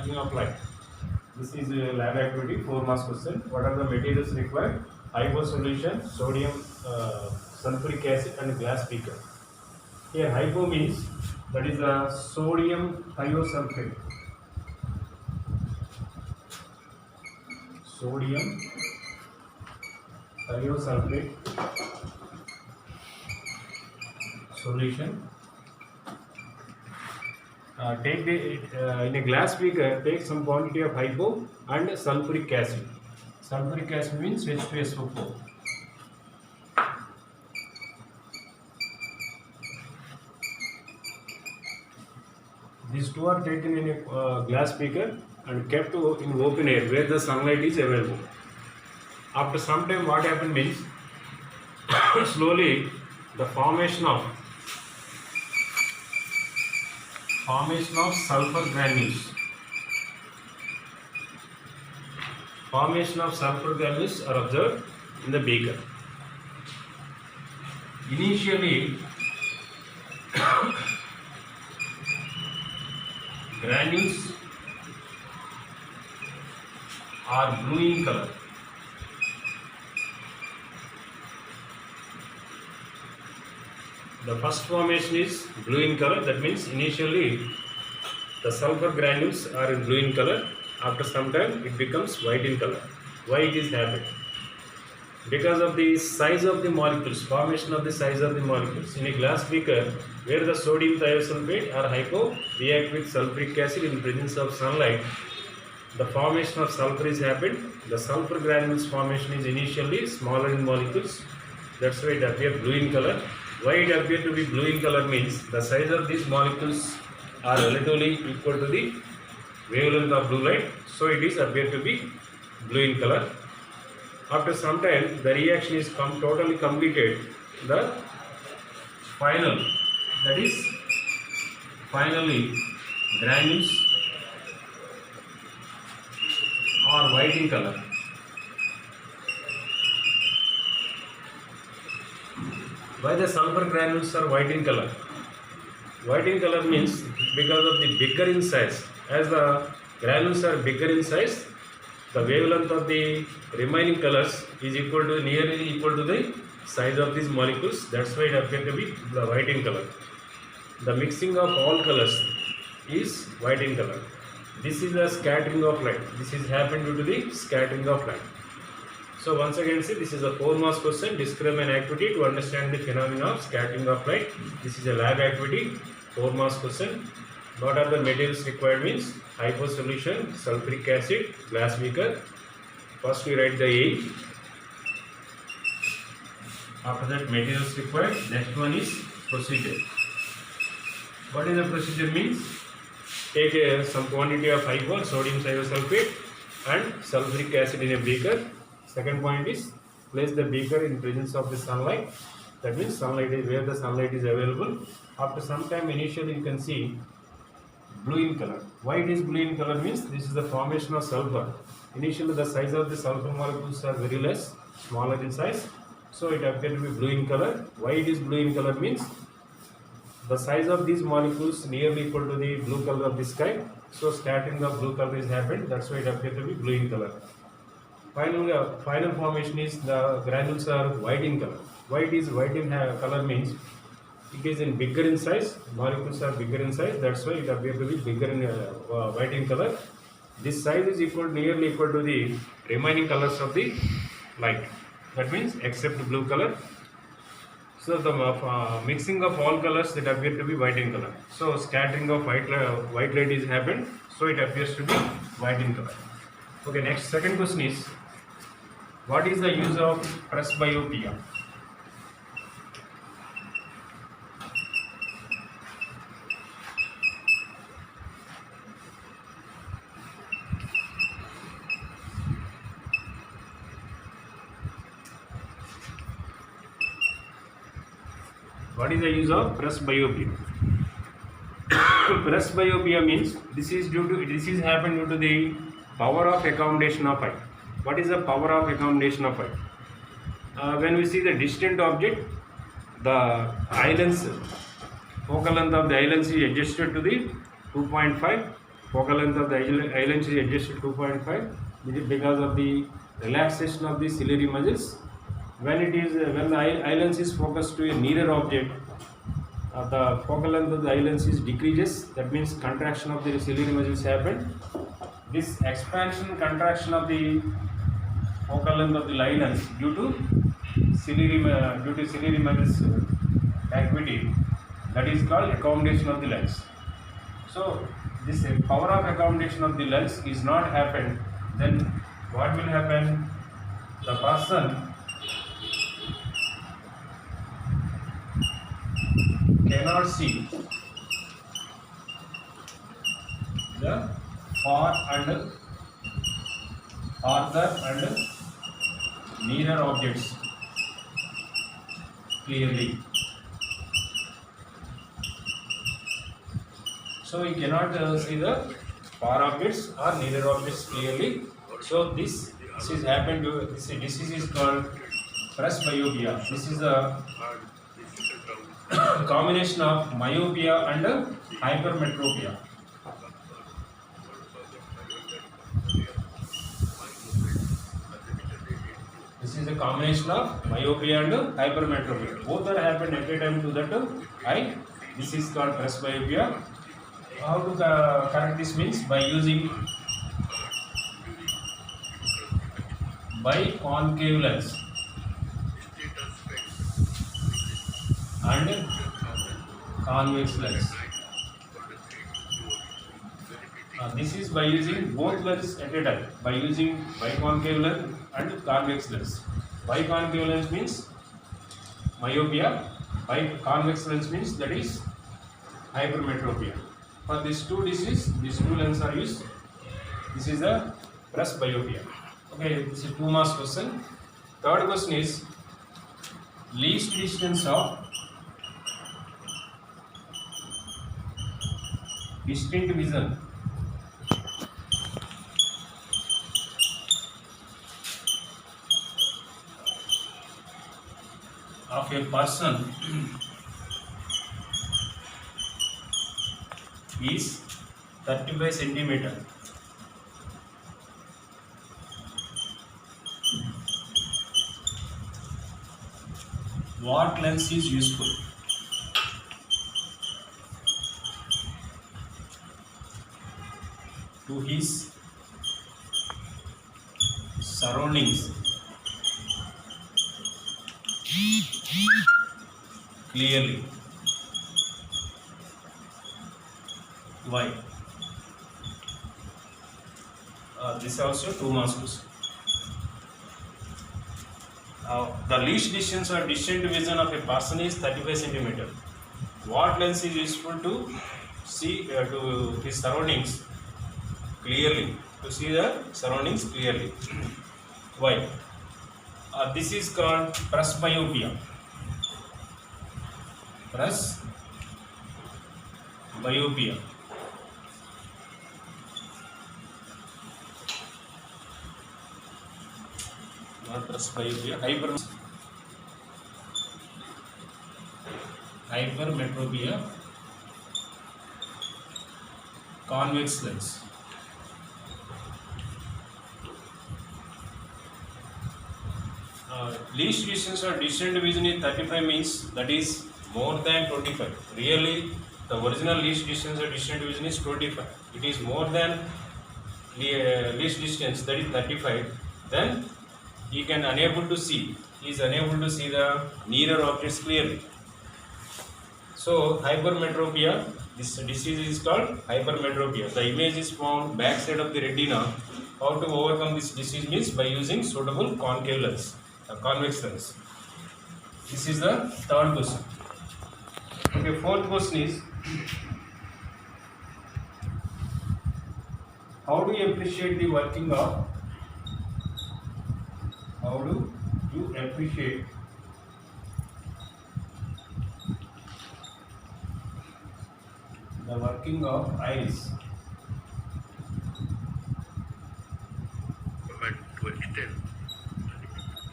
scattering of light. This is a lab activity, 4 marks question. What are the materials required? Hypo solution, sodium sulfuric acid and glass beaker. Here hypo means that is a sodium thiosulfate. Sodium thiosulfate solution. Take in a glass beaker, take some quantity of hypo and sulfuric acid. Sulfuric acid means H2SO4. These two are taken in a glass beaker and kept in open air where the sunlight is available. After some time, what happens means slowly the formation of sulfur granules. Formation of sulfur granules are observed in the beaker. Initially, granules are blue in color. The first formation is blue in color. That means initially the sulfur granules are in blue in color. After some time it becomes white in color. Why it is happening? Because of the size of the molecules, formation of the size of the molecules. In a glass beaker where the sodium thiosulfate or hypo react with sulfuric acid in presence of sunlight, the formation of sulfur is happened. The sulfur granules formation is initially smaller in molecules. That's why it appears blue in color. Why it appears to be blue in color means the size of these molecules are relatively equal to the wavelength of blue light, so it is appear to be blue in color. After some time the reaction is totally completed. The final, that is finally granules are white in color. Why the sulfur granules are white in color? White in color means because of the bigger in size. As the granules are bigger in size, the wavelength of the remaining colors is nearly equal to the size of these molecules. That's why it appears to be the white in color. The mixing of all colors is white in color. This is the scattering of light. This is happened due to the scattering of light. So once again, see, this is a 4 marks question. Describe an activity to understand the phenomena of scattering of light. This is a lab activity, 4 marks question. What are the materials required means hypo solution, sulfuric acid, glass beaker. First we write the A. After that materials required. Next one is procedure. What is the procedure means? Take some quantity of hypo, sodium thiosulfate and sulfuric acid in a beaker. Second point is place the beaker in presence of the sunlight. That means sunlight is where the sunlight is available. After some time, initially you can see blue in color. Why it is blue in color means this is the formation of sulfur. Initially the size of the sulfur molecules are very less, smaller in size. So it appears to be blue in color. Why it is blue in color means the size of these molecules nearly equal to the blue color of the sky. So scattering of blue color is happened. That's why it appears to be blue in color. Final formation is the granules are white in color. Why it is white in color means it is in bigger in size. Molecules are bigger in size. That's why it appears to be bigger in white in color. This size is nearly equal to the remaining colors of the light. That means except blue color. So the mixing of all colors that appear to be white in color. So scattering of white light is happened. So it appears to be white in color. Okay, next second question is, what is the use of presbyopia? What is the use of presbyopia? Presbyopia means this is happened due to the power of accommodation of eye. What is the power of accommodation of eye? When we see the distant object, the eye lens, focal length of the eye lens is adjusted to the 2.5 focal length of the eye lens is adjusted to 2.5 because of the relaxation of the ciliary muscles. When the eye lens is focused to a nearer object, the focal length of the eye lens is decreases. That means contraction of the ciliary muscles happen. This expansion contraction of the focal length of the eye lens due to ciliary muscles activity, that is called accommodation of the lens. So this power of accommodation of the lens is not happened, then what will happen? The person cannot see the farther and nearer objects clearly. So he cannot see the far objects or nearer objects clearly. So this is happened to this disease is called presbyopia. This is a combination of myopia and hypermetropia. This is a combination of myopia and hypermetropia. Both are happened at a time to that eye. This is called presbyopia. How to correct this means by using biconcave lens and convex lens. This is by using both lenses at a time, by using biconcave lens and convex lens. Biconcave lens means myopia, biconvex lens means that is hypermetropia. For these two diseases, these two lenses are used. This is a presbyopia. Okay, this is 2 marks question. Third question is least distance of distinct vision of a person is 35 centimeter. What lens is useful? To his surroundings clearly. Why? This also 2 marks question. The least distance or distant vision of a person is 35 centimeter. What lens is useful to see to his surroundings clearly? To see the surroundings clearly. Why? This is called presbyopia. Presbyopia. Not presbyopia. Hypermetropia. Convex lens. Least distance or distant vision is 35 means that is more than 25. Really, the original least distance or distant vision is 25. It is more than least distance, that is 35. Then he is unable to see the nearer objects clearly. So hypermetropia, this disease is called hypermetropia. The image is found backside of the retina. How to overcome this disease means by using suitable concave lens, convex lens. This is the third question. Okay, fourth question is how do you appreciate the working of the working of iris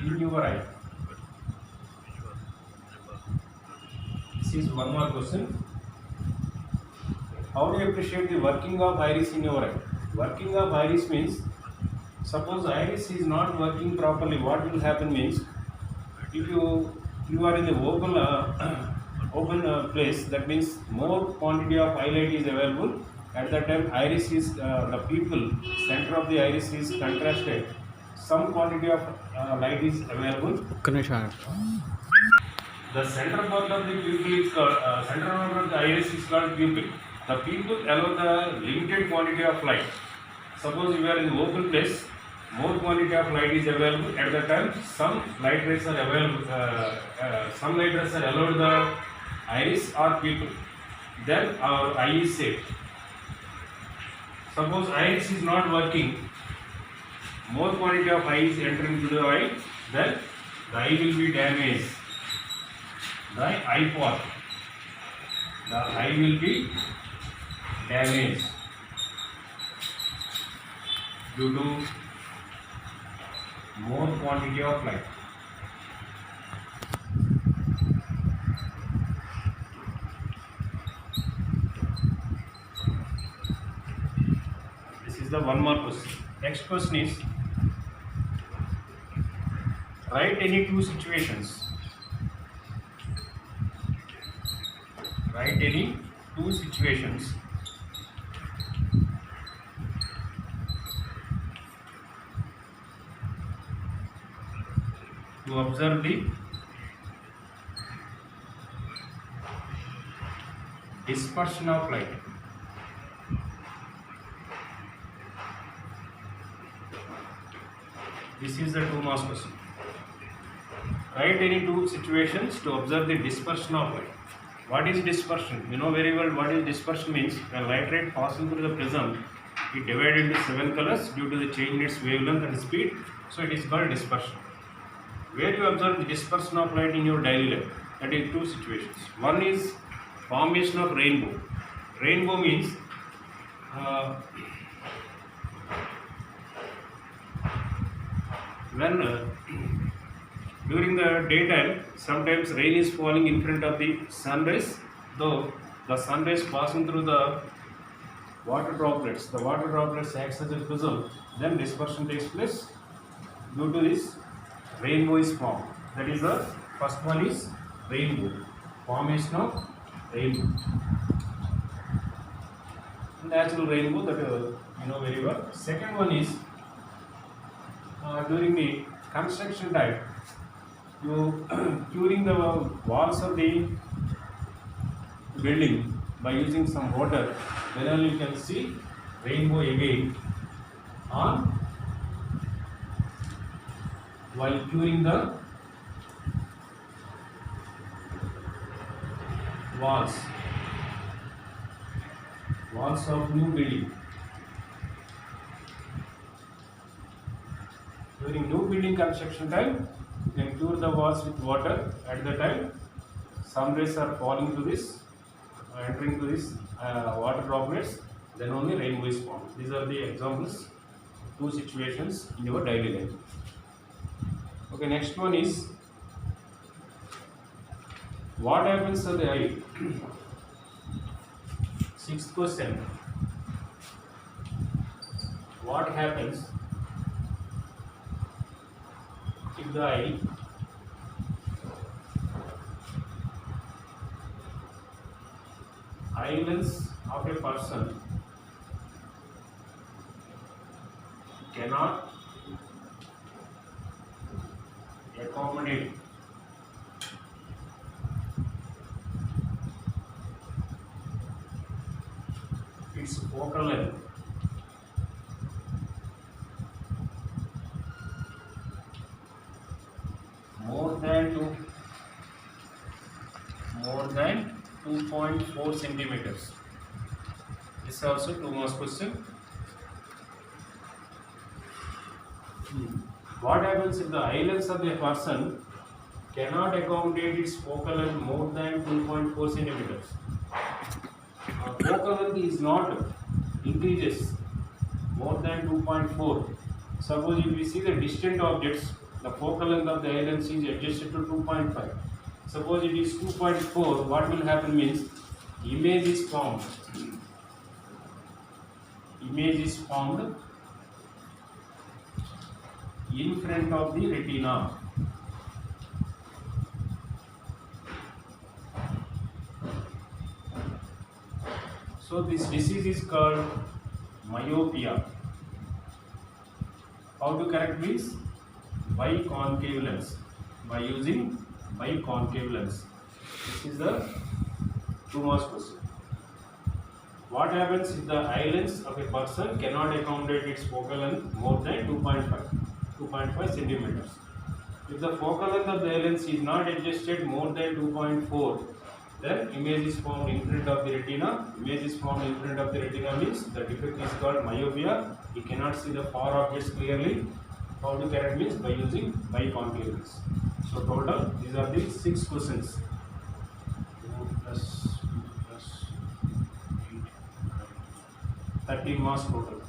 in your eye? This is 1 more question. how do you appreciate the working of iris in your eye? Working of iris means, suppose iris is not working properly, what will happen means, if you are in the open place, that means more quantity of highlight is available. At that time, iris is the pupil center of the iris is contrasted. Some quantity of light is available. The center part of the pupil is called center part of the iris is called pupil. The pupil allow the limited quantity of light. Suppose you are in the open place, more quantity of light is available. At that time, some light rays are available. Some light rays are allowed the iris or pupil. Then our eye is safe. Suppose iris is not working, more quantity of eye is entering to the eye, then the eye will be damaged. The eye part, the eye will be damaged due to more quantity of light. This is the one more question. Next question is, write any two situations. Write any two situations to observe the dispersion of light. This is the 2 marks question. Write any two situations to observe the dispersion of light. What is dispersion? You know very well what is dispersion means. When light ray passing through the prism, it divided into 7 colors due to the change in its wavelength and speed. So it is called dispersion. Where you observe the dispersion of light in your daily life? That is two situations. One is formation of rainbow. Rainbow means when during the daytime, sometimes rain is falling in front of the sun rays, though the sun rays passing through the water droplets. The water droplets acts as a prism, then dispersion takes place. Due to this, rainbow is formed. That is the first one is rainbow, formation of rainbow. Natural rainbow that you know very well. Second one is during the construction time, you curing the walls of the building by using some water, then only you can see rainbow again on while curing the walls of new building. During new building construction time, you can cure the walls with water. At the time, some rays are falling to this, entering to this water droplets, then only rainbow is formed. These are the examples, two situations in your daily life. Okay, next one is, what happens to the eye? Sixth question. What happens if the eye lens of a person cannot accommodate its focal length more than 2.4 centimeters. This is also 2 marks question. What happens if the eye lens of a person cannot accommodate its focal length more than 2.4 centimeters? Focal length is not increases more than 2.4. Suppose if we see the distant objects, the focal length of the eye lens is adjusted to 2.5. Suppose it is 2.4, what will happen means image is formed. image is formed in front of the retina. So this disease is called myopia. How to correct means biconcave lens, by using biconcave lens. This is the 2 marks question. What happens if the eye lens of a person cannot accommodate its focal length more than 2.5 centimeters? If the focal length of the eye lens is not adjusted more than 2.4, then image is formed in front of the retina. Image is formed in front of the retina means the defect is called myopia. You cannot see the far objects clearly. How to correct means by using biconcave lens. So total these are the 6 questions. 2 plus 2 plus 8, 30 marks total.